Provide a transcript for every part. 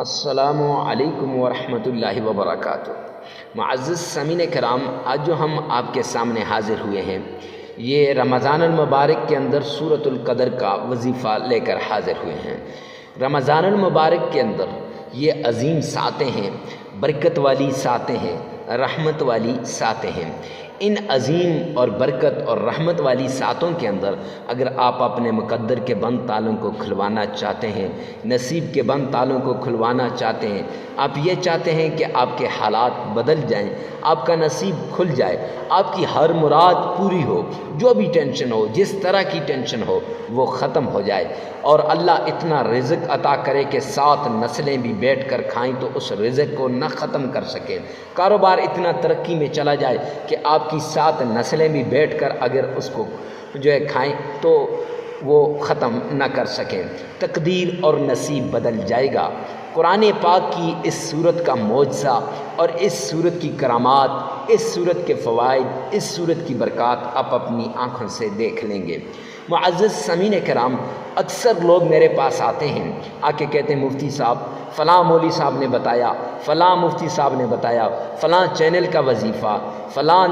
السلام علیکم ورحمۃ اللہ وبرکاتہ۔ معزز سامعین کرام، آج جو ہم آپ کے سامنے حاضر ہوئے ہیں یہ رمضان المبارک کے اندر سورۃ القدر کا وظیفہ لے کر حاضر ہوئے ہیں۔ رمضان المبارک کے اندر یہ عظیم ساعتیں ہیں، برکت والی ساعتیں ہیں، رحمت والی ساعتیں ہیں۔ ان عظیم اور برکت اور رحمت والی ساعتوں کے اندر اگر آپ اپنے مقدر کے بند تالوں کو کھلوانا چاہتے ہیں، نصیب کے بند تالوں کو کھلوانا چاہتے ہیں، آپ یہ چاہتے ہیں کہ آپ کے حالات بدل جائیں، آپ کا نصیب کھل جائے، آپ کی ہر مراد پوری ہو، جو بھی ٹینشن ہو، جس طرح کی ٹینشن ہو وہ ختم ہو جائے، اور اللہ اتنا رزق عطا کرے کہ 7 نسلیں بھی بیٹھ کر کھائیں تو اس رزق کو نہ ختم کر سکیں، کاروبار اتنا ترقی میں چلا جائے کہ آپ کی 7 نسلیں بھی بیٹھ کر اگر اس کو جو ہے کھائیں تو وہ ختم نہ کر سکیں، تقدیر اور نصیب بدل جائے گا۔ قرآن پاک کی اس صورت کا معجزہ اور اس صورت کی کرامات، اس صورت کے فوائد، اس صورت کی برکات آپ اپنی آنکھوں سے دیکھ لیں گے۔ معزز سامعین کرام، اکثر لوگ میرے پاس آتے ہیں، آ کے کہتے ہیں مفتی صاحب فلاں مولوی صاحب نے بتایا، فلاں مفتی صاحب نے بتایا، فلاں چینل کا وظیفہ، فلاں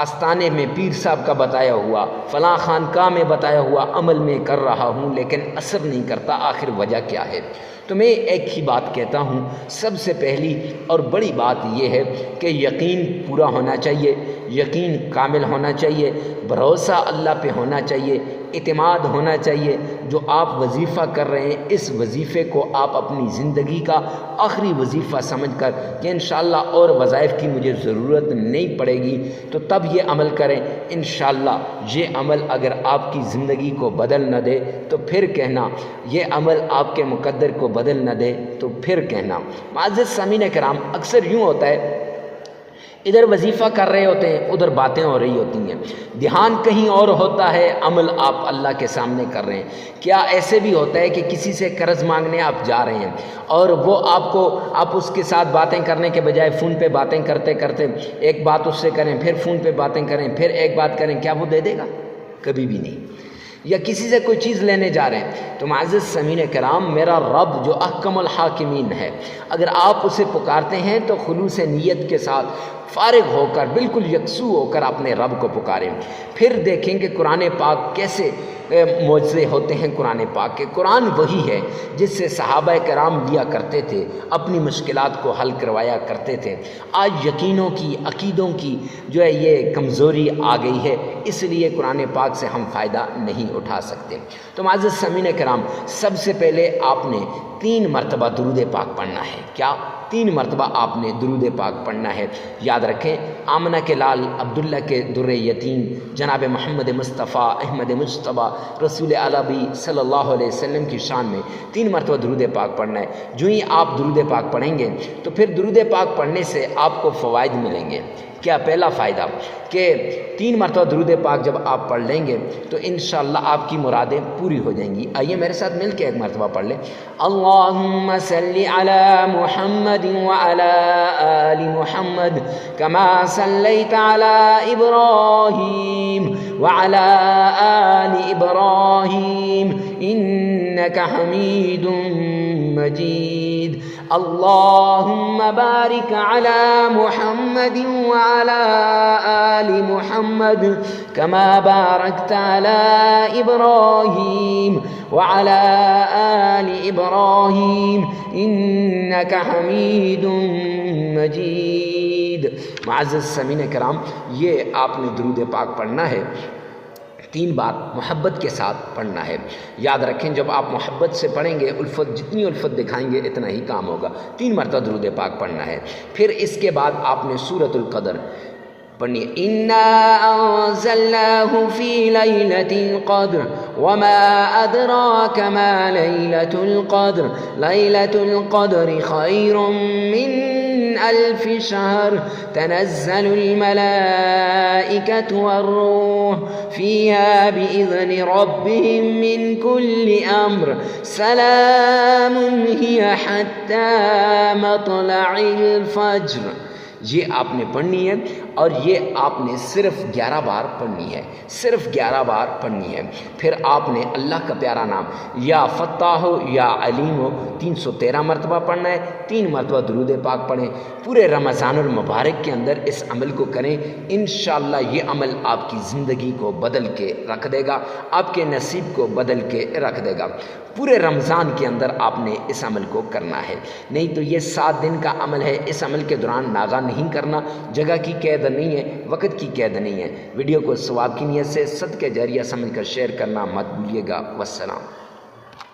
آستانے میں پیر صاحب کا بتایا ہوا، فلاں خانقاہ میں بتایا ہوا عمل میں کر رہا ہوں لیکن اثر نہیں کرتا، آخر وجہ کیا ہے؟ تو میں ایک ہی بات کہتا ہوں، سب سے پہلی اور بڑی بات یہ ہے کہ یقین پورا ہونا چاہیے، یقین کامل ہونا چاہیے، بھروسہ اللہ پہ ہونا چاہیے، اعتماد ہونا چاہیے۔ جو آپ وظیفہ کر رہے ہیں اس وظیفے کو آپ اپنی زندگی کا آخری وظیفہ سمجھ کر کہ انشاءاللہ اور وظائف کی مجھے ضرورت نہیں پڑے گی تو تب یہ عمل کریں۔ انشاءاللہ یہ عمل اگر آپ کی زندگی کو بدل نہ دے تو پھر کہنا، یہ عمل آپ کے مقدر کو بدل نہ دے تو پھر کہنا۔ معزز سامعین کرام، اکثر یوں ہوتا ہے، ادھر وظیفہ کر رہے ہوتے ہیں، ادھر باتیں ہو رہی ہوتی ہیں، دھیان کہیں اور ہوتا ہے، عمل آپ اللہ کے سامنے کر رہے ہیں۔ کیا ایسے بھی ہوتا ہے کہ کسی سے قرض مانگنے آپ جا رہے ہیں اور وہ آپ اس کے ساتھ باتیں کرنے کے بجائے فون پہ باتیں کرتے کرتے ایک بات اس سے کریں، پھر فون پہ باتیں کریں، پھر ایک بات کریں، کیا وہ دے دے گا؟ کبھی بھی نہیں۔ یا کسی سے کوئی چیز لینے جا رہے ہیں تو معزز سامعین کرام، میرا رب جو احکم الحاکمین ہے، اگر آپ اسے پکارتے ہیں تو خلوص نیت کے ساتھ فارغ ہو کر، بالکل یکسو ہو کر اپنے رب کو پکاریں۔ پھر دیکھیں کہ قرآن پاک کیسے معجزے ہوتے ہیں۔ قرآن پاک کے قرآن وہی ہے جس سے صحابہ کرام لیا کرتے تھے، اپنی مشکلات کو حل کروایا کرتے تھے۔ آج یقینوں کی، عقیدوں کی جو ہے یہ کمزوری آ گئی ہے، اس لیے قرآن پاک سے ہم فائدہ نہیں اٹھا سکتے۔ تو معزز سامعین کرام، سب سے پہلے آپ نے 3 مرتبہ درود پاک پڑھنا ہے۔ کیا؟ 3 مرتبہ آپ نے درود پاک پڑھنا ہے۔ یاد رکھیں، آمنہ کے لال عبداللہ کے در یتیم جناب محمد مصطفیٰ احمد مجتبیٰ رسول عربی صلی اللہ علیہ وسلم کی شان میں 3 مرتبہ درود پاک پڑھنا ہے۔ جو ہی آپ درود پاک پڑھیں گے تو پھر درود پاک پڑھنے سے آپ کو فوائد ملیں گے۔ کیا؟ پہلا فائدہ کہ 3 مرتبہ درود پاک جب آپ پڑھ لیں گے تو انشاءاللہ آپ کی مرادیں پوری ہو جائیں گی۔ آئیے میرے ساتھ مل کے ایک مرتبہ پڑھ لیں۔ اللہم صلی علی محمد وعلی آل محمد کما صلیت علی ابراہیم وعلی آل ابراہیم انک حمید مجید۔ اللہم بارک علی محمد وعلی آل محمد کما بارکت علی ابراہیم وعلی آل ابراہیم انک حمید مجید۔ معزز سامعین کرام، یہ آپ نے درود پاک پڑھنا ہے، 3 بار محبت کے ساتھ پڑھنا ہے۔ یاد رکھیں، جب آپ محبت سے پڑھیں گے، الفت جتنی الفت دکھائیں گے اتنا ہی کام ہوگا۔ 3 مرتبہ درود پاک پڑھنا ہے۔ پھر اس کے بعد آپ نے سورۃ القدر پڑھنی ہے۔ اِنَّا أَنزَلْنَاهُ فِي لَيْلَةِ الْقَدْرِ وَمَا أَدْرَاكَ مَا لَيْلَةُ الْقَدْرِ لَيْلَةُ الْقَدْرِ خَيْرٌ مِّنْ أَلْفِ شَهْرٍ تَنَزَّلُ الْمَلَائِكَةُ وَالرُّوحُ فِيهَا بِإِذْنِ رَبِّهِم مِّنْ كُلِّ أَمْرٍ سَلَامٌ هِيَ حَتَّى مَطْلَعِ الْفَجْرِ۔ یہ آپ نے پڑھنی ہے۔ اور یہ آپ نے صرف 11 بار پڑھنی ہے، صرف 11 بار پڑھنی ہے۔ پھر آپ نے اللہ کا پیارا نام یا فتاح ہو یا علیم ہو 313 مرتبہ پڑھنا ہے، 3 مرتبہ درود پاک پڑھیں۔ پورے رمضان المبارک کے اندر اس عمل کو کریں، انشاءاللہ یہ عمل آپ کی زندگی کو بدل کے رکھ دے گا، آپ کے نصیب کو بدل کے رکھ دے گا۔ پورے رمضان کے اندر آپ نے اس عمل کو کرنا ہے، نہیں تو یہ 7 دن کا عمل ہے، اس عمل کے دوران ناغہ نہیں کرنا، جگہ کی قید نہیں ہے، وقت کی قید نہیں ہے۔ ویڈیو کو ثواب کی نیت سے صدقہ جاریہ سمجھ کر شیئر کرنا مت بھولیے گا۔ والسلام۔